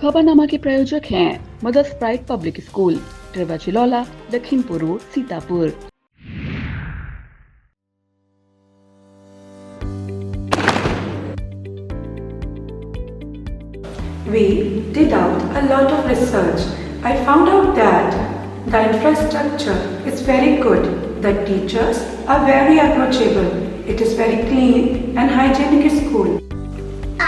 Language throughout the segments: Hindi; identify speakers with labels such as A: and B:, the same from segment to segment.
A: खबरनामा के प्रायोजक हैं मदर्स प्राइड पब्लिक स्कूल, ट्रेवाचिलौला, Lakhimpur road, Sitapur.
B: We did out a lot of research. I found out that the infrastructure is very good. The teachers are very approachable. It is very clean and hygienic school.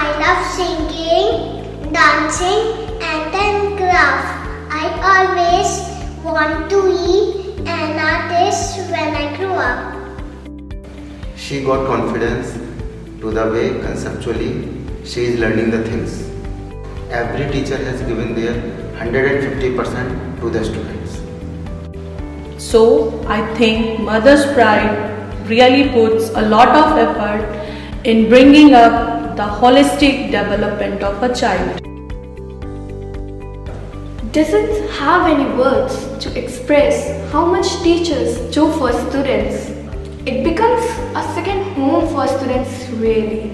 C: I love singing, dancing and then craft. I always want to be an artist when I grow up.
D: She got confidence to the way conceptually she is learning the things. Every teacher has given their 150% to the students.
E: So I think Mother's Pride really puts a lot of effort in bringing up the holistic development of a child.
F: Doesn't have any words to express how much teachers do for students. It becomes a second home for students really.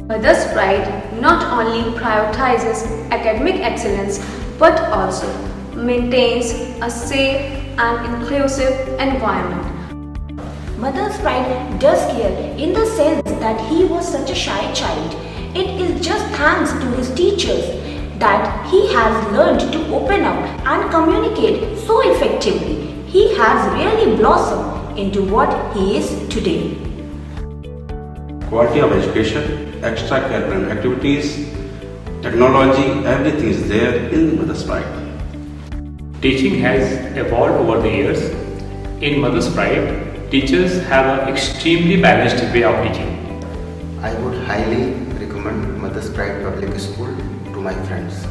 G: Mother's Pride not only prioritizes academic excellence but also maintains a safe and inclusive environment.
H: Mother's Pride does care in the sense that he was such a shy child. It is just thanks to his teachers that he has learned to open up and communicate so effectively. He has really blossomed into what he is today.
I: Quality of education, extracurricular activities, technology, everything is there in Mother's Pride.
J: Teaching has evolved over the years. In Mother's Pride, teachers have an extremely balanced way of teaching.
D: I would highly recommend Mother's Pride Public School to my friends.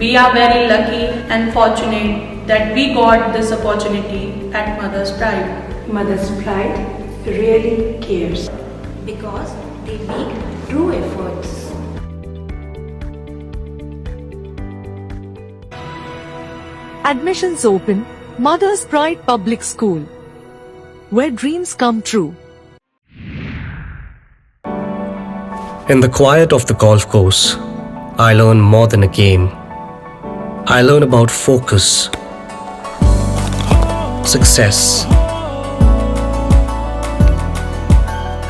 E: We are very lucky and fortunate that we got this opportunity at Mother's Pride.
B: Mother's Pride really cares.
H: Because they make true efforts.
K: Admissions open, Mother's Pride Public School, where dreams come true.
L: In the quiet of the golf course, I learn more than a game. I learn about focus, success,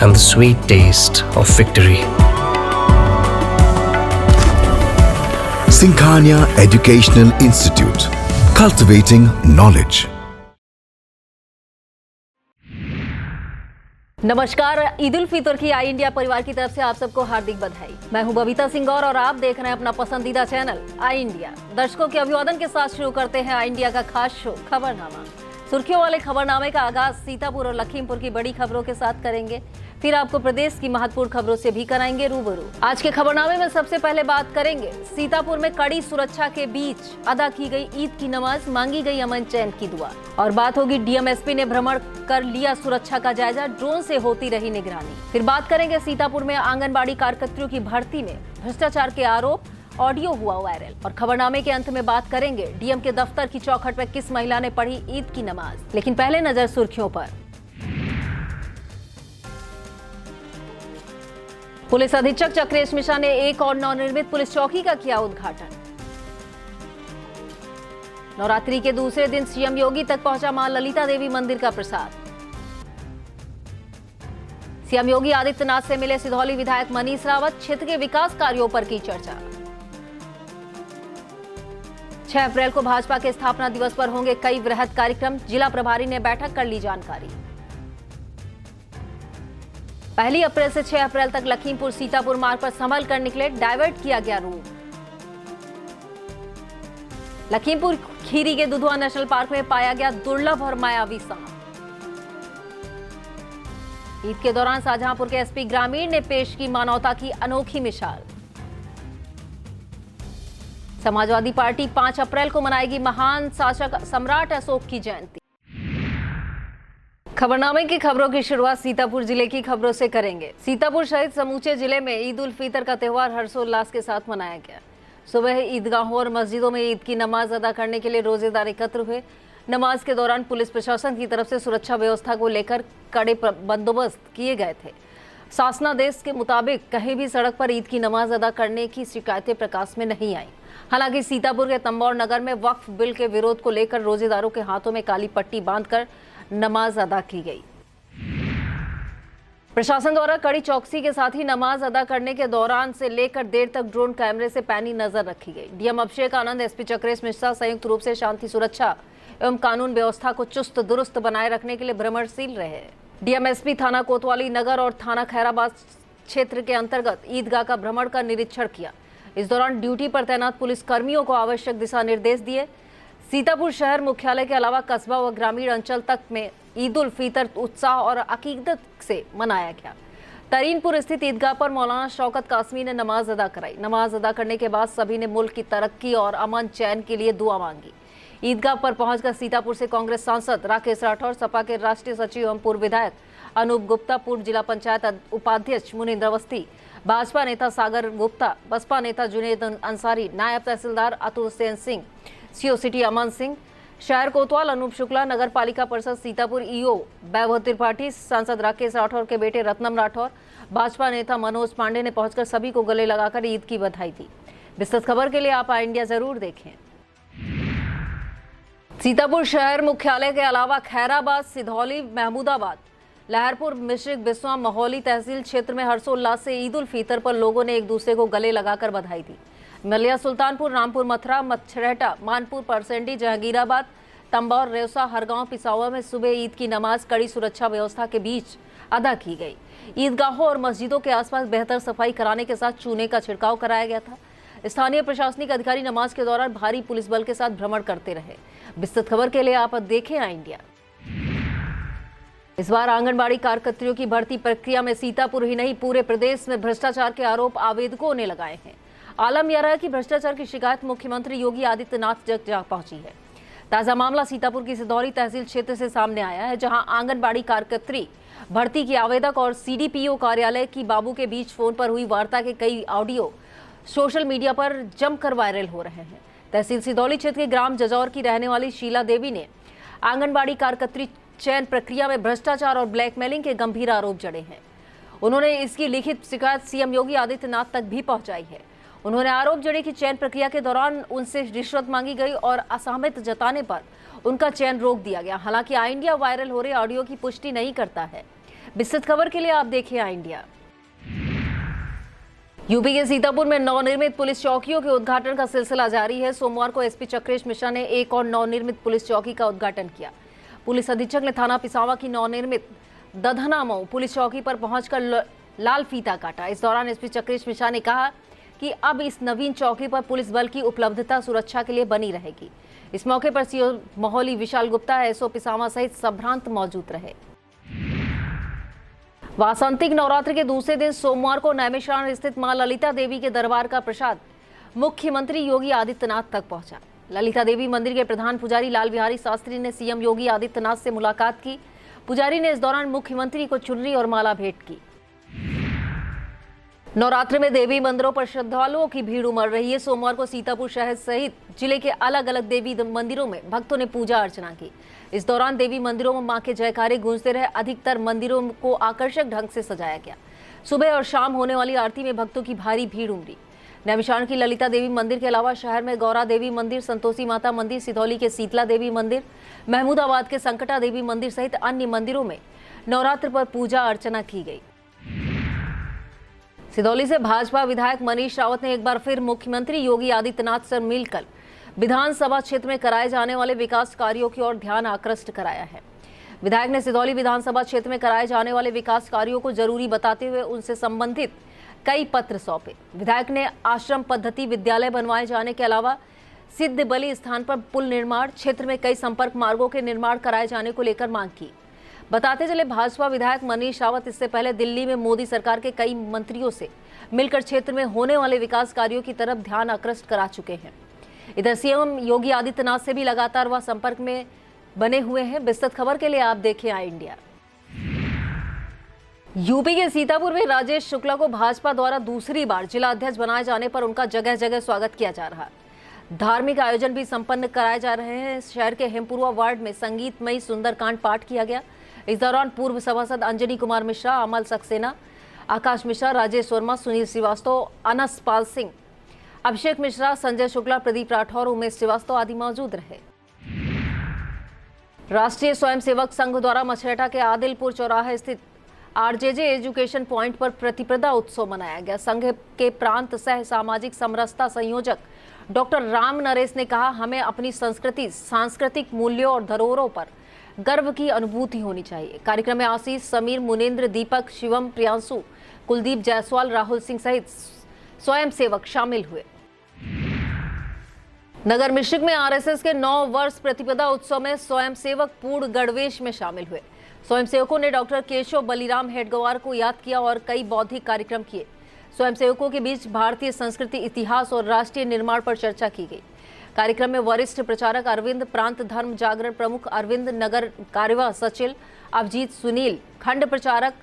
L: and the sweet taste of victory.
M: Sinkhania Educational Institute, cultivating knowledge.
N: नमस्कार, ईद उल फितर की आई इंडिया परिवार की तरफ से आप सबको हार्दिक बधाई। मैं हूं बबीता सिंह और आप देख रहे हैं अपना पसंदीदा चैनल आई इंडिया। दर्शकों के अभिवादन के साथ शुरू करते हैं आई इंडिया का खास शो खबरनामा। सुर्खियों वाले खबरनामे का आगाज सीतापुर और लखीमपुर की बड़ी खबरों के साथ करेंगे, फिर आपको प्रदेश की महत्वपूर्ण खबरों से भी कराएंगे रूबरू। आज के खबरनामे में सबसे पहले बात करेंगे सीतापुर में कड़ी सुरक्षा के बीच अदा की गई ईद की नमाज, मांगी गई अमन चैन की दुआ। और बात होगी डीएमएसपी ने भ्रमण कर लिया सुरक्षा का जायजा, ड्रोन से होती रही निगरानी। फिर बात करेंगे सीतापुर में आंगनबाड़ी कार्यकर्तियों की भर्ती में भ्रष्टाचार के आरोप, ऑडियो हुआ वायरल। और खबरनामे के अंत में बात करेंगे डीएम के दफ्तर की चौखट पर किस महिला ने पढ़ी ईद की नमाज। लेकिन पहले नजर सुर्खियों पर। पुलिस अधीक्षक चक्रेश मिश्रा ने एक और नवनिर्मित पुलिस चौकी का किया उद्घाटन। नवरात्रि के दूसरे दिन सीएम योगी तक पहुंचा मां ललिता देवी मंदिर का प्रसाद। सीएम योगी आदित्यनाथ से मिले सिधौली विधायक मनीष रावत, क्षेत्र के विकास कार्यों पर की चर्चा। 6 अप्रैल को भाजपा के स्थापना दिवस पर होंगे कई वृहद कार्यक्रम, जिला प्रभारी ने बैठक कर ली जानकारी। 1 अप्रैल से 6 अप्रैल तक लखीमपुर सीतापुर मार्ग पर संभल कर निकले, डायवर्ट किया गया रूट। लखीमपुर खीरी के दुधवा नेशनल पार्क में पाया गया दुर्लभ और मायावी सांप। ईद के दौरान शाहजहांपुर के एसपी ग्रामीण ने पेश की मानवता की अनोखी मिसाल। समाजवादी पार्टी 5 अप्रैल को मनाएगी महान शासक सम्राट अशोक की जयंती। खबरनामे की खबरों की शुरुआत सीतापुर जिले की खबरों से करेंगे। सीतापुर सहित समूचे जिले में ईद उल फितर का त्यौहार हर्षोल्लास के साथ मनाया गया। सुबह ईदगाहों और मस्जिदों में ईद की नमाज अदा करने के लिए रोजेदार एकत्र हुए। नमाज के दौरान पुलिस प्रशासन की तरफ से सुरक्षा व्यवस्था को लेकर कड़े बंदोबस्त किए गए थे। शासनादेश के मुताबिक कहीं भी सड़क पर ईद की नमाज अदा करने की शिकायतें प्रकाश में नहीं आई। हालांकि सीतापुर के तंबौर नगर में वक्फ बिल के विरोध को लेकर रोजेदारों के हाथों में काली पट्टी बांधकर नमाज अदा की गई। प्रशासन द्वारा कड़ी चौकसी के साथ ही नमाज अदा करने के दौरान से लेकर देर तक ड्रोन कैमरे से पैनी नजर रखी गई। डीएम अभिषेक आनंद, एसपी चक्रेश मिश्रा संयुक्त रूप से शांति सुरक्षा एवं कानून व्यवस्था को चुस्त दुरुस्त बनाए रखने के लिए भ्रमणशील रहे। डीएम एसपी थाना कोतवाली नगर और थाना खैराबाद क्षेत्र के अंतर्गत ईदगाह का भ्रमण कर निरीक्षण किया। इस दौरान ड्यूटी पर तैनात पुलिस कर्मियों को आवश्यक दिशा निर्देश दिए। सीतापुर शहर मुख्यालय के अलावा कस्बा व ग्रामीण अंचल तक में ईद उल फितर उत्साह और अकीदत से मनाया गया। तरीनपुर स्थित ईदगाह पर मौलाना शौकत कासमी ने नमाज अदा कराई। नमाज अदा करने के बाद सभी ने मुल्क की तरक्की और अमन चैन के लिए दुआ मांगी। ईदगाह पर पहुंचकर सीतापुर से कांग्रेस सांसद राकेश राठौर, सपा के राष्ट्रीय सचिव एवं पूर्व विधायक अनूप गुप्ता, पूर्व जिला पंचायत उपाध्यक्ष मुनींद्र अवस्थी, भाजपा नेता सागर गुप्ता, बसपा नेता जुनेद अंसारी, नायब तहसीलदार अतुल सेन सिंह, सीओ सिटी अमन सिंह, शहर कोतवाल अनूप शुक्ला, नगर पालिका परिषद सीतापुर ईओ वैभव त्रिपाठी, सांसद राकेश राठौर के बेटे रत्नम राठौर, भाजपा नेता मनोज पांडे ने पहुंचकर सभी को गले लगाकर ईद की बधाई दी। विस्तृत खबर के लिए आप इंडिया जरूर देखें। सीतापुर शहर मुख्यालय के अलावा खैराबाद, सिधौली, महमूदाबाद, लहरपुर, मिश्रिक, बिस्वा, महोली तहसील क्षेत्र में हर्षोल्लास से ईद उल फितर पर लोगों ने एक दूसरे को गले लगाकर बधाई दी। मलिया, सुल्तानपुर, रामपुर, मथुरा, मच्छरेटा, मानपुर, परसेंडी, जहांगीराबाद, तंबौर, रेवसा, हरगांव, पिसावा में सुबह ईद की नमाज कड़ी सुरक्षा व्यवस्था के बीच अदा की गई। ईदगाहों और मस्जिदों के आसपास बेहतर सफाई कराने के साथ चूने का छिड़काव कराया गया था। स्थानीय प्रशासनिक अधिकारी नमाज के दौरान भारी पुलिस बल के साथ भ्रमण करते रहे। विस्तृत खबर के लिए आप देखें इंडिया। इस बार आंगनबाड़ी कार्यकर्तियों की भर्ती प्रक्रिया में सीतापुर ही नहीं पूरे प्रदेश में भ्रष्टाचार के आरोप आवेदकों ने लगाए हैं। आलम यह रहा है कि भ्रष्टाचार की शिकायत मुख्यमंत्री योगी आदित्यनाथ तक जा पहुंची है। ताजा मामला सीतापुर की सिधौली तहसील क्षेत्र से सामने आया है, जहां आंगनबाड़ी कार्यकर्त्री भर्ती की आवेदक और सीडीपीओ कार्यालय की बाबू के बीच फोन पर हुई वार्ता के कई ऑडियो सोशल मीडिया पर जमकर वायरल हो रहे हैं। तहसील सिधौली क्षेत्र के ग्राम जजौर की रहने वाली शीला देवी ने आंगनबाड़ी कार्यकर्त्री चयन प्रक्रिया में भ्रष्टाचार और ब्लैकमेलिंग के गंभीर आरोप जड़े हैं। उन्होंने इसकी लिखित शिकायत सीएम योगी आदित्यनाथ तक भी पहुंचाई है। उन्होंने आरोप जड़े कि चयन प्रक्रिया के दौरान उनसे रिश्वत मांगी गई और असहमति जताने पर उनका चयन रोक दिया गया। हालांकि इंडिया वायरल हो रहे ऑडियो की पुष्टि नहीं करता है। विस्तृत खबर के लिए आप देखें इंडिया। यूपी के सीतापुर में नवनिर्मित पुलिस चौकियों के उद्घाटन का सिलसिला जारी है। सोमवार को एसपी चक्रेश मिश्रा ने एक और नवनिर्मित पुलिस चौकी का उद्घाटन किया। पुलिस अधीक्षक ने थाना पिसावा की नवनिर्मित दधनामऊ पुलिस चौकी पर पहुंचकर लाल फीता काटा। इस दौरान एसपी चक्रेश मिश्रा ने कहा कि अब इस नवीन चौकी पर पुलिस बल की उपलब्धता सुरक्षा के लिए बनी रहेगी। इस मौके पर सीओ महोली विशाल गुप्ता, एसओ पिसावा सहित संभ्रांत मौजूद रहे। वासंतिक नवरात्रि के दूसरे दिन सोमवार को नैमिषारण्य स्थित मां ललिता देवी के दरबार का प्रसाद मुख्यमंत्री योगी आदित्यनाथ तक पहुंचा। ललिता देवी मंदिर के प्रधान पुजारी लाल बिहारी शास्त्री ने सीएम योगी आदित्यनाथ से मुलाकात की। पुजारी ने इस दौरान मुख्यमंत्री को चुनरी और माला भेंट की। नवरात्रि में देवी मंदिरों पर श्रद्धालुओं की भीड़ उमड़ रही है। सोमवार को सीतापुर शहर सहित जिले के अलग अलग देवी मंदिरों में भक्तों ने पूजा अर्चना की। इस दौरान देवी मंदिरों में मां के जयकारे गूंजते रहे। अधिकतर मंदिरों को आकर्षक ढंग से सजाया गया। सुबह और शाम होने वाली आरती में भक्तों की भारी भीड़ उमड़ी। नैमिषारण्य की ललिता देवी मंदिर के अलावा शहर में गौरा देवी मंदिर, संतोषी माता मंदिर, सिधौली के शीतला देवी मंदिर, महमूदाबाद के संकटा देवी मंदिर सहित अन्य मंदिरों में नवरात्र पर पूजा अर्चना की गई। सिधौली से भाजपा विधायक मनीष रावत ने एक बार फिर मुख्यमंत्री योगी आदित्यनाथ से मिलकर विधानसभा क्षेत्र में कराए जाने वाले विकास कार्यों की ओर ध्यान आकृष्ट कराया है। विधायक ने सिधौली विधानसभा क्षेत्र में कराए जाने वाले विकास कार्यों को जरूरी बताते हुए उनसे संबंधित कई पत्र सौंपे। विधायक ने आश्रम पद्धति विद्यालय बनवाए जाने के अलावा सिद्ध बलि स्थान पर पुल निर्माण, क्षेत्र में कई संपर्क मार्गों के निर्माण कराए जाने को लेकर मांग की। बताते चले भाजपा विधायक मनीष रावत इससे पहले दिल्ली में मोदी सरकार के कई मंत्रियों से मिलकर क्षेत्र में होने वाले विकास कार्यों की तरफ ध्यान आकृष्ट करा चुके हैं। इधर सीएम योगी आदित्यनाथ से भी लगातार वह संपर्क में बने हुए हैं। विस्तृत खबर के लिए आप देखें इंडिया। यूपी के सीतापुर में राजेश शुक्ला को भाजपा द्वारा दूसरी बार जिला अध्यक्ष बनाए जाने पर उनका जगह जगह स्वागत किया जा रहा है। धार्मिक आयोजन भी संपन्न कराए जा रहे हैं। शहर के हेमपुरवा वार्ड में संगीतमयी सुंदरकांड पाठ किया गया। इस दौरान पूर्व सभासद अंजनी कुमार मिश्रा, अमल सक्सेना, आकाश मिश्रा, राजेश वर्मा, सुनील श्रीवास्तव, अनस पाल सिंह, अभिषेक मिश्रा, संजय शुक्ला, प्रदीप राठौर, उमेश श्रीवास्तव आदि मौजूद रहे। राष्ट्रीय स्वयंसेवक संघ द्वारा मछेटा के आदिलपुर चौराहे स्थित आरजेजे एजुकेशन पॉइंट पर प्रतिप्रदा उत्सव मनाया गया। संघ के प्रांत सह सामाजिक समरसता संयोजक डॉक्टर राम नरेश ने कहा, हमें अपनी संस्कृति, सांस्कृतिक मूल्यों और धरोहरों पर गर्व की अनुभूति होनी चाहिए। कार्यक्रम में आशीष, समीर, मुनेन्द्र, दीपक, शिवम, प्रियांशु, कुलदीप जायसवाल, राहुल सिंह सहित स्वयंसेवक शामिल हुए। नगर मिश्रिक में आरएसएस के 9 वर्ष प्रतिपदा उत्सव में स्वयंसेवक पूर्ण गणवेश में शामिल हुए। स्वयंसेवकों ने डॉक्टर केशव बलिराम हेडगवार को याद किया और कई बौद्धिक कार्यक्रम किए। स्वयंसेवकों के बीच भारतीय संस्कृति, इतिहास और राष्ट्रीय निर्माण पर चर्चा की गई। कार्यक्रम में वरिष्ठ प्रचारक अरविंद, प्रांत धर्म जागरण प्रमुख अरविंद, नगर कार्यवाह सचिव अभिजीत, सुनील, खंड प्रचारक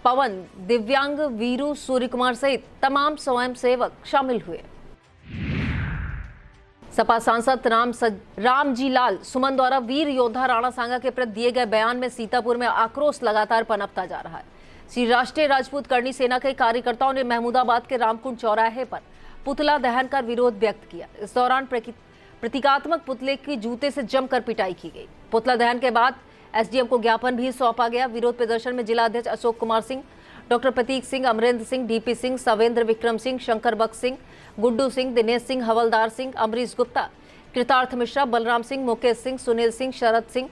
N: पवन, दिव्यांग वीरू, सूर्य कुमार सहित तमाम स्वयंसेवक शामिल हुए। सपा सांसद रामजी लाल सुमन द्वारा वीर योद्धा राणा सांगा के प्रति दिए गए बयान में सीतापुर में आक्रोश लगातार पनपता जा रहा है। श्री राष्ट्रीय राजपूत करनी सेना के कार्यकर्ताओं ने महमूदाबाद के रामकुंड चौराहे पर पुतला दहन कर विरोध व्यक्त किया। इस दौरान प्रतीकात्मक पुतले की जूते से जमकर पिटाई की गई। पुतला दहन के बाद एसडीएम को ज्ञापन भी सौंपा गया। विरोध प्रदर्शन में जिला अध्यक्ष अशोक कुमार सिंह, डॉक्टर प्रतीक सिंह, अमरेंद्र सिंह, डीपी सिंह, सवेंद्र विक्रम सिंह, शंकर बख्श सिंह, गुड्डू सिंह, दिनेश सिंह, हवलदार सिंह, अमरीश गुप्ता, कृतार्थ मिश्रा, बलराम सिंह, मुकेश सिंह, सुनील सिंह, शरद सिंह,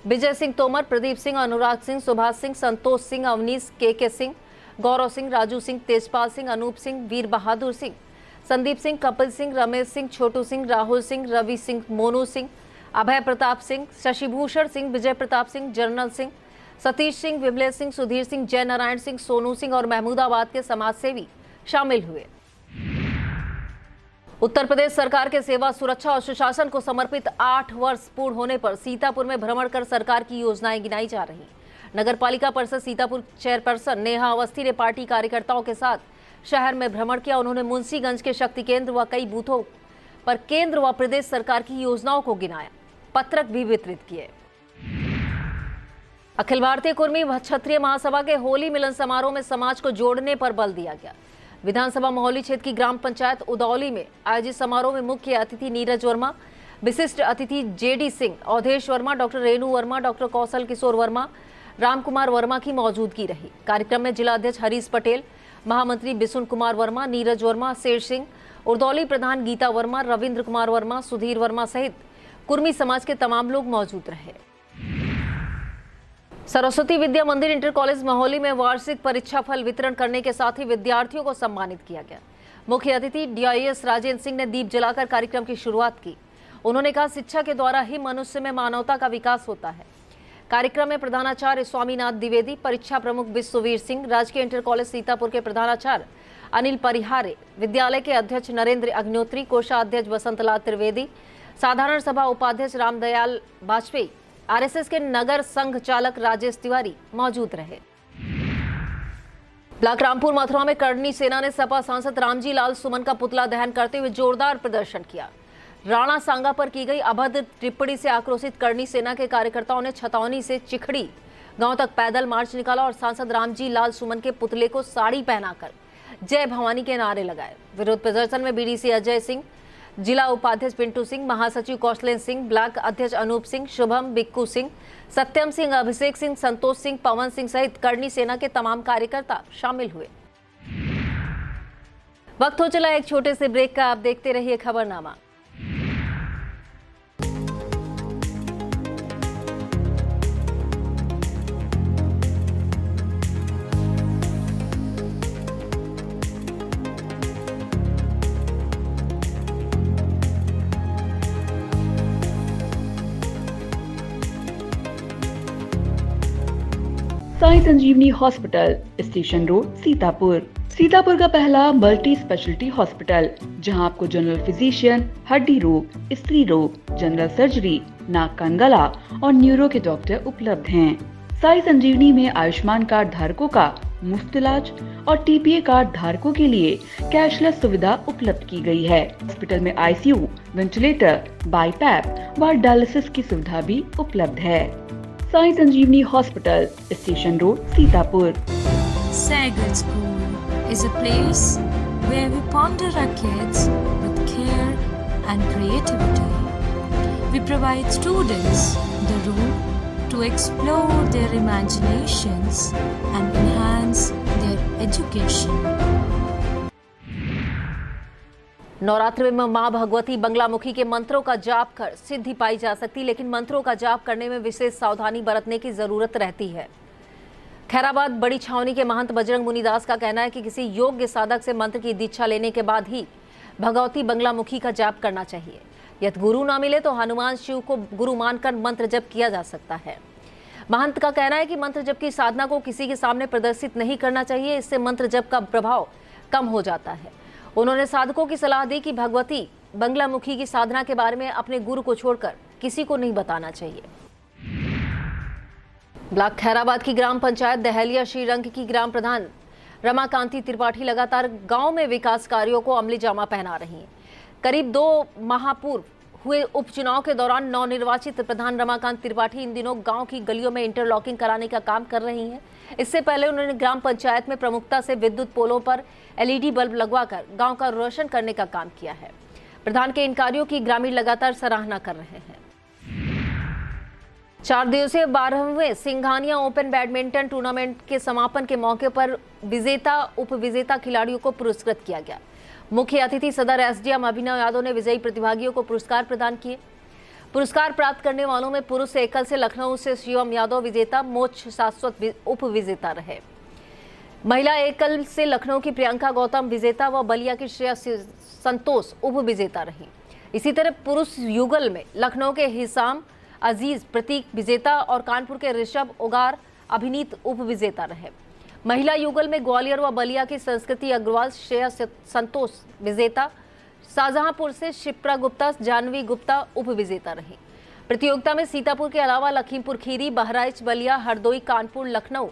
N: विजय सिंह तोमर, प्रदीप सिंह, अनुराग सिंह, सुभाष सिंह, संतोष सिंह, अवनीश, के सिंह, गौरव सिंह, राजू सिंह, तेजपाल सिंह, अनूप सिंह, वीर बहादुर सिंह, संदीप सिंह, कपिल सिंह, रमेश सिंह, छोटू सिंह, राहुल सिंह, रवि सिंह, मोनू सिंह, अभय प्रताप सिंह, शशिभूषण सिंह, विजय प्रताप सिंह, जर्नल सिंह, सतीश सिंह, विमलेश सिंह, सुधीर सिंह, जय नारायण सिंह, सोनू सिंह और महमूदाबाद के समाजसेवी शामिल हुए। उत्तर प्रदेश सरकार के सेवा, सुरक्षा और सुशासन को समर्पित 8 वर्ष पूर्ण होने पर सीतापुर में भ्रमण कर सरकार की योजनाएं गिनाई जा रही। नगर पालिका परिषद सीतापुर चेयरपर्सन नेहा अवस्थी ने पार्टी कार्यकर्ताओं के साथ शहर में भ्रमण किया। उन्होंने मुंशीगंज के शक्ति केंद्र व कई बूथों पर केंद्र व प्रदेश सरकार की योजनाओं को गिनाया, पत्रक भी वितरित किए। अखिल भारतीय कुर्मी क्षत्रिय महासभा के होली मिलन समारोह में समाज को जोड़ने पर बल दिया गया। विधानसभा मोहाली क्षेत्र की ग्राम पंचायत उदौली में आयोजित समारोह में मुख्य अतिथि नीरज वर्मा, विशिष्ट अतिथि JD Singh, Awadhesh Verma, doctor Renu Verma, doctor Kaushal Kishore Verma, Ramkumar Verma की मौजूदगी रही। कार्यक्रम में जिला अध्यक्ष हरीश पटेल, महामंत्री बिशुन कुमार वर्मा, नीरज वर्मा, शेर सिंह, उदौली प्रधान गीता वर्मा, रविंद्र कुमार वर्मा, सुधीर वर्मा सहित कुर्मी समाज के तमाम लोग मौजूद रहे। सरस्वती विद्या मंदिर इंटर कॉलेज मोहाली में वार्षिक परीक्षा फल वितरण करने के साथ ही विद्यार्थियों को सम्मानित किया गया। मुख्य अतिथि डीआईएस राजेंद्र सिंह ने दीप जलाकर कार्यक्रम की शुरुआत की। उन्होंने कहा, शिक्षा के द्वारा ही मनुष्य में मानवता का विकास होता है। कार्यक्रम में प्रधानाचार्य स्वामीनाथ द्विवेदी, परीक्षा प्रमुख विश्ववीर सिंह, राजकीय इंटर कॉलेज सीतापुर के प्रधानाचार्य अनिल परिहारे, विद्यालय के अध्यक्ष नरेंद्र अग्निहोत्री, कोषाध्यक्ष वसंतलाल त्रिवेदी, साधारण सभा उपाध्यक्ष रामदयाल वाजपेयी, आरएसएस के नगर संघ चालक राजेश तिवारी मौजूद रहे। ब्लॉक रामपुर मथुरा में करनी सेना ने सपा सांसद रामजी लाल सुमन का पुतला दहन करते हुए जोरदार प्रदर्शन किया। राणा सांगा पर की गई अभद्र टिप्पणी से आक्रोशित करनी सेना के कार्यकर्ताओं ने छतौनी से चिखड़ी गांव तक पैदल मार्च निकाला और सांसद रामजी लाल सुमन के पुतले को साड़ी पहनाकर जय भवानी के नारे लगाए। विरोध प्रदर्शन में बीडीसी अजय सिंह, जिला उपाध्यक्ष पिंटू सिंह, महासचिव कौशलेन सिंह, ब्लॉक अध्यक्ष अनूप सिंह, शुभम, बिक्कू सिंह, सत्यम सिंह, अभिषेक सिंह, संतोष सिंह, पवन सिंह सहित करनी सेना के तमाम कार्यकर्ता शामिल हुए। वक्त हो चला एक छोटे से ब्रेक का। आप देखते रहिए खबरनामा।
A: Sai Sanjeevani hospital, station road, Sitapur. Sitapur का पहला मल्टी स्पेशलिटी हॉस्पिटल, जहां आपको जनरल फिजिशियन, हड्डी रोग, स्त्री रोग, जनरल सर्जरी, नाक कान गला और न्यूरो के डॉक्टर उपलब्ध हैं। साई संजीवनी में आयुष्मान कार्ड धारकों का मुफ्त इलाज और टीपीए कार्ड धारकों के लिए कैशलेस सुविधा उपलब्ध की गई है। हॉस्पिटल में आईसीयू, वेंटिलेटर, बाईपैप व डायलिसिस की सुविधा भी उपलब्ध है। Sai Sanjeevani hospital, station road, Sitapur.
O: Sagar School is a place where we ponder our kids with care and creativity. We provide students the room to explore their imaginations and enhance their education.
N: Navratri में मां भगवती बंगलामुखी के मंत्रों का जाप कर सिद्धि पाई जा सकती, लेकिन मंत्रों का जाप करने में विशेष सावधानी बरतने की जरूरत रहती है। खैराबाद बड़ी छावनी के महंत बजरंग मुनिदास का कहना है कि किसी योग्य साधक से मंत्र की दीक्षा लेने के बाद ही भगवती बंगलामुखी का जाप करना चाहिए। यदि गुरु ना मिले तो हनुमान शिव को गुरु मानकर मंत्र जप किया जा सकता है। महंत का कहना है कि मंत्र जप की साधना को किसी के सामने प्रदर्शित नहीं करना चाहिए, इससे मंत्र जप का प्रभाव कम हो जाता है। उन्होंने साधकों की सलाह दी कि भगवती बंगलामुखी की साधना के बारे में अपने गुरु को छोड़कर किसी को नहीं बताना चाहिए। ब्लॉक खैराबाद की ग्राम पंचायत दहलिया श्रीरंग की ग्राम प्रधान रमाकांति त्रिपाठी लगातार गांव में विकास कार्यों को अमली जामा पहना रही हैं। करीब 2 माह पूर्व हुए उपचुनाव के दौरान नवनिर्वाचित प्रधान रमाकांत त्रिपाठी इन दिनों गांव की गलियों में इंटरलॉकिंग कराने का काम कर रही हैं। इससे पहले उन्होंने ग्राम पंचायत में प्रमुखता से विद्युत पोलों पर LED बल्ब लगवाकर गांव का रोशन करने का काम किया है। प्रधान के इन कार्यों की ग्रामीण लगातार सराहना कर रहे हैं। 4 दिवसीय 12वें सिंघानिया ओपन बैडमिंटन टूर्नामेंट के समापन के मौके पर विजेता उपविजेता खिलाड़ियों को पुरस्कृत किया गया। मुख्य अतिथि सदर SDM अभिनव यादव ने विजयी प्रतिभागियों को पुरस्कार प्रदान किए। पुरस्कार प्राप्त करने वालों में पुरुष एकल से लखनऊ से शिवम यादव विजेता, मोच शाश्वत उप विजेता रहे। महिला एकल से लखनऊ की प्रियंका गौतम विजेता व बलिया की श्रेया संतोष उप विजेता रही। इसी तरह पुरुष युगल में लखनऊ के हिसाम अजीज प्रतीक विजेता और कानपुर के ऋषभ उगार अभिनीत उप विजेता रहे। महिला युगल में ग्वालियर व बलिया की संस्कृति अग्रवाल श्रेया संतोष विजेता, शाहजहांपुर से शिप्रा गुप्ता जानवी गुप्ता उप विजेता रही। प्रतियोगिता में सीतापुर के अलावा लखीमपुर खीरी, बहराइच, बलिया, हरदोई, कानपुर, लखनऊ,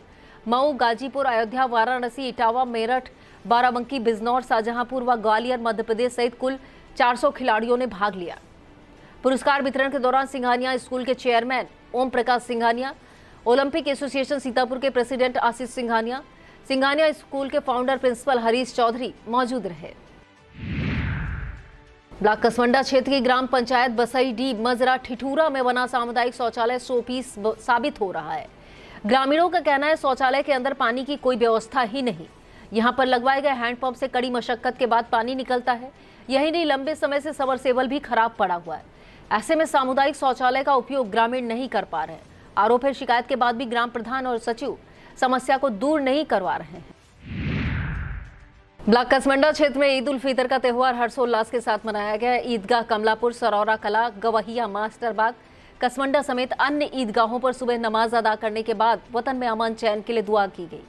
N: मऊ, गाजीपुर, अयोध्या, वाराणसी, इटावा, मेरठ, बाराबंकी, बिजनौर, शाहजहांपुर व ग्वालियर मध्य प्रदेश सहित कुल 400 खिलाड़ियों ने भाग लिया। पुरस्कार वितरण के दौरान सिंघानिया स्कूल के chairman Om Prakash Singhania, Olympic association Sitapur के प्रेसिडेंट आशीष सिंघानिया, सिंघानिया स्कूल के फाउंडर प्रिंसिपल हरीश चौधरी मौजूद रहे। ब्लॉक कसवंडा क्षेत्र की ग्राम पंचायत बसई डी मजरा ठिठूरा में बना सामुदायिक शौचालय शोपीस साबित हो रहा है। ग्रामीणों का कहना है शौचालय के अंदर पानी की कोई व्यवस्था ही नहीं। यहाँ पर लगवाए गए हैंडपंप से कड़ी मशक्कत के बाद पानी निकलता है। यही नहीं, लंबे समय से सबमर्सिबल भी खराब पड़ा हुआ है। ऐसे में सामुदायिक शौचालय का उपयोग ग्रामीण नहीं कर पा रहे हैं। आरोप है शिकायत के बाद भी ग्राम प्रधान और सचिव समस्या को दूर नहीं करवा रहे हैं। ब्लॉक कसमंडा क्षेत्र में ईद उल फितर का त्यौहार हर्षोल्लास के साथ मनाया गया। ईदगाह कमलापुर, सरौरा कला, गवहिया, मास्टरबाग, कसमंडा समेत अन्य ईदगाहों पर सुबह नमाज अदा करने के बाद वतन में अमन चैन के लिए दुआ की गई।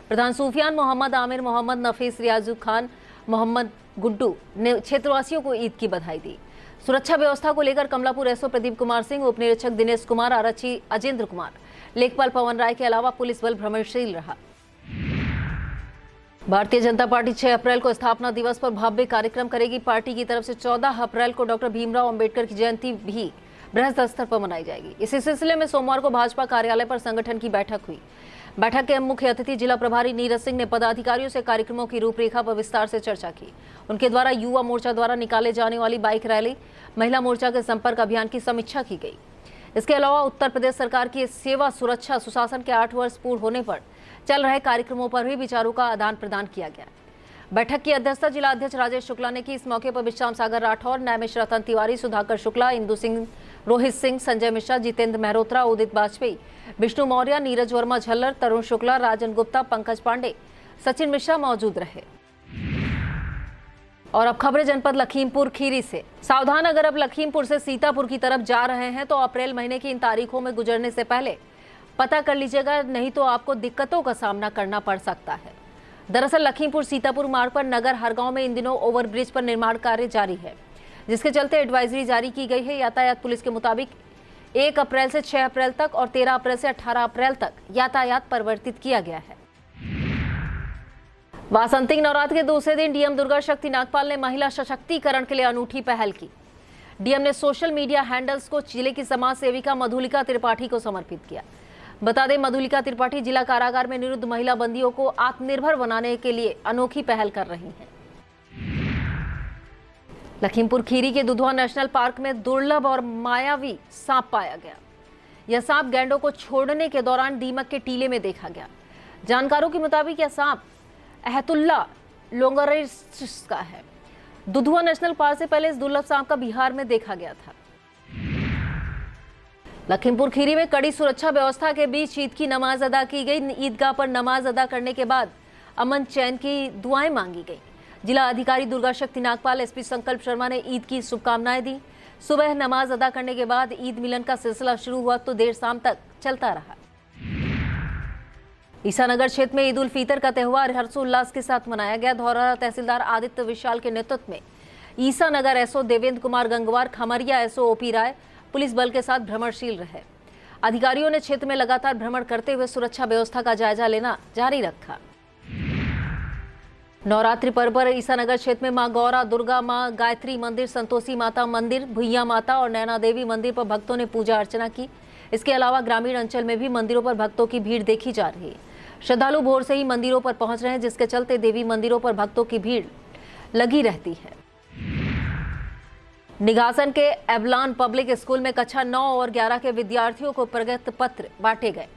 N: प्रधान सूफियान मोहम्मद आमिर, मोहम्मद नफीस, रियाजू खान, मोहम्मद गुड्डू ने क्षेत्रवासियों को ईद की बधाई दी। सुरक्षा व्यवस्था को लेकर कमलापुर SO प्रदीप कुमार सिंह, उप निरीक्षक दिनेश कुमार, आरक्षी अजेंद्र कुमार, लेखपाल पवन राय के अलावा पुलिस बल भ्रमणशील रहा। भारतीय जनता पार्टी 6 अप्रैल को स्थापना दिवस पर भव्य कार्यक्रम करेगी। पार्टी की तरफ से 14 अप्रैल को डॉक्टर भीमराव अंबेडकर की जयंती भी बृहद स्तर पर मनाई जाएगी। इसी सिलसिले में सोमवार को भाजपा कार्यालय पर संगठन की बैठक हुई। बैठक के मुख्य अतिथि जिला प्रभारी नीरज सिंह ने पदाधिकारियों से कार्यक्रमों की रूपरेखा पर विस्तार से चर्चा की। उनके द्वारा युवा मोर्चा द्वारा निकाले जाने वाली बाइक रैली, महिला मोर्चा के संपर्क अभियान की समीक्षा की गई। इसके अलावा उत्तर प्रदेश सरकार की सेवा सुरक्षा सुशासन के 8 वर्ष पूर्ण होने पर चल रहे कार्यक्रमों पर भी विचारों का आदान प्रदान किया गया। बैठक की अध्यक्षता जिला अध्यक्ष राजेश शुक्ला ने की। इस मौके पर विश्राम सागर राठौर, न्यायमिश्र रतन तिवारी, सुधाकर शुक्ला, इंदु सिंह, रोहित सिंह, संजय मिश्रा, जितेंद्र मेहरोत्रा, उदित वाजपेयी, विष्णु मौर्य, नीरज वर्मा झल्लर, तरुण शुक्ला, राजन गुप्ता, पंकज पांडे, सचिन मिश्रा मौजूद रहे। और अब खबरें जनपद लखीमपुर खीरी से। सावधान, अगर अब लखीमपुर से सीतापुर की तरफ जा रहे हैं तो अप्रैल महीने की इन तारीखों में गुजरने से पहले पता कर लीजिएगा, नहीं तो आपको दिक्कतों का सामना करना पड़ सकता है। दरअसल लखीमपुर सीतापुर मार्ग पर नगर हरगांव में इन दिनों ओवरब्रिज पर निर्माण कार्य जारी है, जिसके चलते एडवाइजरी जारी की गई है। यातायात पुलिस के मुताबिक 1 अप्रैल से 6 अप्रैल तक और 13 अप्रैल से 18 अप्रैल तक यातायात परिवर्तित किया गया है। वासंतिक नवरात्र के दूसरे दिन डीएम दुर्गा शक्ति नागपाल ने महिला सशक्तिकरण के लिए अनूठी पहल की। डीएम ने सोशल मीडिया हैंडल्स को जिले की समाज सेविका मधुलिका त्रिपाठी को समर्पित किया। बता दें, मधुलिका त्रिपाठी जिला कारागार में निरुद्ध महिला बंदियों को आत्मनिर्भर बनाने के लिए अनोखी पहल कर रही हैं। लखीमपुर खीरी के दुधवा नेशनल पार्क में दुर्लभ और मायावी सांप पाया गया। यह सांप गैंडों को छोड़ने के दौरान दीमक के टीले में देखा गया। जानकारों के मुताबिक यह सांप अहतुल्ला लोंगरेसिस का है। दुधवा नेशनल पार्क से पहले इस दुर्लभ सांप का बिहार में देखा गया था। लखीमपुर खीरी में कड़ी सुरक्षा व्यवस्था के बीच ईद की नमाज अदा की गई। ईदगाह पर नमाज अदा करने के बाद अमन चैन की दुआएं मांगी गई। जिला अधिकारी दुर्गा शक्ति नागपाल, एसपी संकल्प शर्मा ने ईद की शुभकामनाएं दी। सुबह नमाज अदा करने के बाद ईद मिलन का सिलसिला शुरू हुआ तो देर शाम तक चलता रहा। ईसानगर क्षेत्र में ईद उल फितर का त्यौहार हर्षोल्लास के साथ मनाया गया। धौरहरा तहसीलदार आदित्य विशाल के नेतृत्व में Isanagar SO Devendra Kumar Gangwar, Khamaria SO OP Rai police बल के साथ भ्रमणशील रहे। अधिकारियों ने क्षेत्र में लगातार भ्रमण करते हुए सुरक्षा व्यवस्था का जायजा लेना जारी रखा। नवरात्रि पर्व पर ईसानगर क्षेत्र में मां गौरा, दुर्गा मां, गायत्री मंदिर, संतोषी माता मंदिर, भुइया माता और नैना देवी मंदिर पर भक्तों ने पूजा अर्चना की। इसके अलावा ग्रामीण अंचल में भी मंदिरों पर भक्तों की भीड़ देखी जा रही है। श्रद्धालु भोर से ही मंदिरों पर पहुंच रहे हैं, जिसके चलते देवी मंदिरों पर भक्तों की भीड़ लगी रहती है। निघासन के एबलान पब्लिक स्कूल में कक्षा 9 और 11 के विद्यार्थियों को प्रगति पत्र बांटे गए।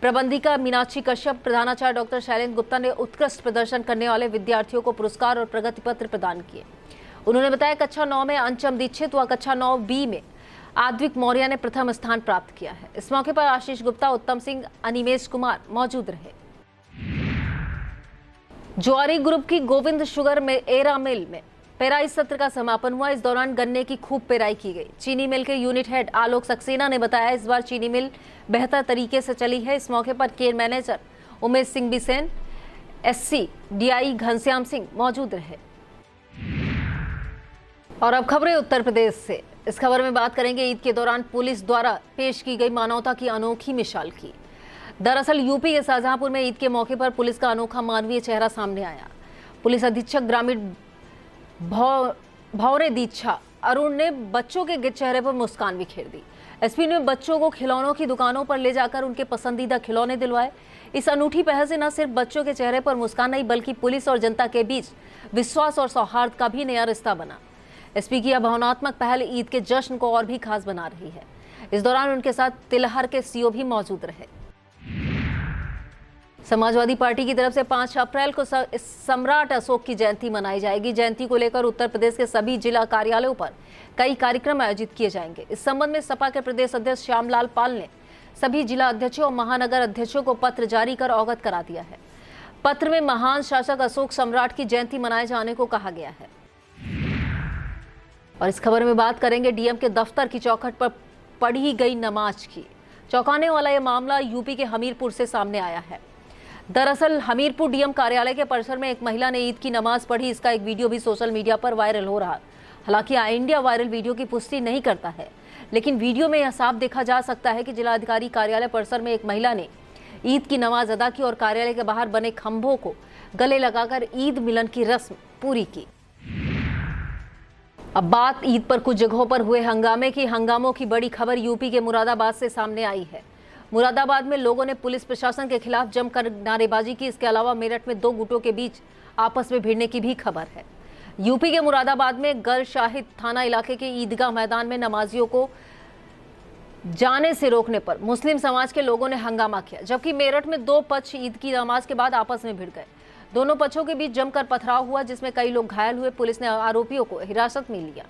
N: प्रबंधिका मीनाक्षी कश्यप, प्रधानाचार्य डॉक्टर शैलेंद्र गुप्ता ने उत्कृष्ट प्रदर्शन करने वाले विद्यार्थियों को पुरस्कार और प्रगति पत्र प्रदान किए। उन्होंने बताया कक्षा 9 में अंचम दीक्षित व कक्षा 9B में आद्विक मौर्य ने प्रथम स्थान प्राप्त किया है। इस मौके पर आशीष गुप्ता, उत्तम सिंह, अनिमेश कुमार मौजूद रहे। ज्वारी ग्रुप की गोविंद शुगर में एरा मिल में पेराई सत्र का समापन हुआ। इस दौरान गन्ने की खूब पेराई की गई। चीनी मिल के यूनिट हेड आलोक सक्सेना ने बताया इस बार चीनी मिल बेहतर तरीके से चली है। इस मौके पर care manager Umesh Singh Bisen, SC DI Ghanshyam Singh मौजूद रहे। और अब खबरें उत्तर प्रदेश से। इस खबर में बात करेंगे ईद के दौरान पुलिस द्वारा पेश की गई मानवता की अनोखी मिसाल की। दरअसल यूपी के शाहजहांपुर में ईद के मौके पर पुलिस का अनोखा मानवीय चेहरा सामने आया। पुलिस अधीक्षक ग्रामीण भौरे दीक्षा अरुण ने बच्चों के चेहरे पर मुस्कान बिखेर दी। एसपी ने बच्चों को खिलौनों की दुकानों पर ले जाकर उनके पसंदीदा खिलौने दिलवाए। इस अनूठी पहल से न सिर्फ बच्चों के चेहरे पर मुस्कान नहीं बल्कि पुलिस और जनता के बीच विश्वास और सौहार्द का भी नया रिश्ता बना। एसपी की यह भावनात्मक पहल ईद के जश्न को और भी खास बना रही है। इस दौरान उनके साथ तिलहर के सीओ भी मौजूद रहे। समाजवादी पार्टी की तरफ से 5 अप्रैल को सम्राट अशोक की जयंती मनाई जाएगी। जयंती को लेकर उत्तर प्रदेश के सभी जिला कार्यालयों पर कई कार्यक्रम आयोजित किए जाएंगे। इस संबंध में सपा के प्रदेश अध्यक्ष श्यामलाल पाल ने सभी जिला अध्यक्षों और महानगर अध्यक्षों को पत्र जारी कर अवगत करा दिया है। पत्र में महान शासक अशोक सम्राट की जयंती मनाए जाने को कहा गया है। और इस खबर में बात करेंगे डीएम के दफ्तर की चौखट पर पढ़ी गई नमाज की। चौंकाने वाला यह मामला यूपी के हमीरपुर से सामने आया है। दरअसल हमीरपुर डीएम कार्यालय के परिसर में एक महिला ने ईद की नमाज पढ़ी। इसका एक वीडियो भी सोशल मीडिया पर वायरल हो रहा है। हालांकि आई इंडिया वायरल वीडियो की पुष्टि नहीं करता है, लेकिन वीडियो में यह साफ देखा जा सकता है कि जिलाधिकारी कार्यालय परिसर में एक महिला ने ईद की नमाज अदा की और कार्यालय के बाहर बने खंभों को गले लगाकर ईद मिलन की रस्म पूरी की। अब बात ईद पर कुछ जगहों पर हुए हंगामों की बड़ी खबर यूपी के मुरादाबाद से सामने आई है। मुरादाबाद में लोगों ने पुलिस प्रशासन के खिलाफ जमकर नारेबाजी की। इसके अलावा मेरठ में 2 गुटों के बीच आपस में भिड़ने की भी खबर है। यूपी के मुरादाबाद में गल शाहिद थाना इलाके के ईदगाह मैदान में नमाजियों को जाने से रोकने पर मुस्लिम समाज के लोगों ने हंगामा किया, जबकि मेरठ में 2 पक्ष ईद की नमाज के बाद आपस में भिड़ गए। दोनों पक्षों के बीच जमकर पथराव हुआ, जिसमें कई लोग घायल हुए। पुलिस ने आरोपियों को हिरासत में लिया।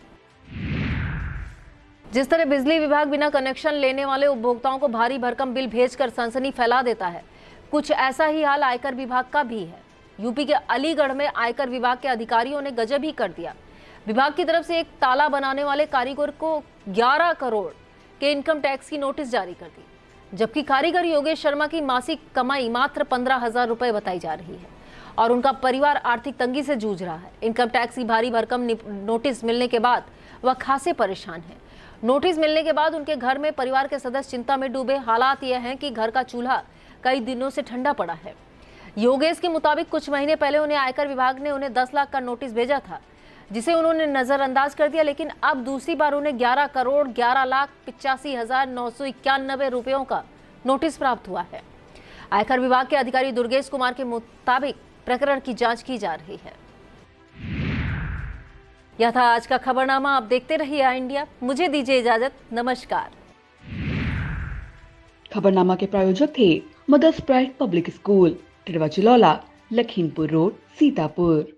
N: जिस तरह बिजली विभाग बिना कनेक्शन लेने वाले उपभोक्ताओं को भारी भरकम बिल भेजकर सनसनी फैला देता है, कुछ ऐसा ही हाल आयकर विभाग का भी है। यूपी के अलीगढ़ में आयकर विभाग के अधिकारियों ने गजब ही कर दिया। विभाग की तरफ से एक ताला बनाने वाले कारीगर को 11 करोड़ के इनकम टैक्स की नोटिस जारी कर दी, जबकि कारीगर योगेश शर्मा की मासिक कमाई मात्र 15,000 रुपए बताई जा रही है और उनका परिवार आर्थिक तंगी से जूझ रहा है। इनकम टैक्स की भारी भरकम नोटिस मिलने के बाद वह खासे परेशान है। नोटिस मिलने के बाद उनके घर में परिवार के सदस्य चिंता में डूबे। हालात यह हैं कि घर का चूल्हा कई दिनों से ठंडा पड़ा है। योगेश के मुताबिक कुछ महीने पहले उन्हें आयकर विभाग ने उन्हें 10 लाख का नोटिस भेजा था, जिसे उन्होंने नजरअंदाज कर दिया, लेकिन अब दूसरी बार उन्हें 11 करोड़ 11,85,991 रुपयों का नोटिस प्राप्त हुआ है। आयकर विभाग के अधिकारी दुर्गेश कुमार के मुताबिक प्रकरण की जांच की जा रही है। यह था आज का खबरनामा। आप देखते रहिए आई इंडिया। मुझे दीजिए इजाजत, नमस्कार।
A: खबरनामा के प्रायोजक थे Mother's Pride Public School, Tirwa Chilaula, Lakhimpur road, Sitapur.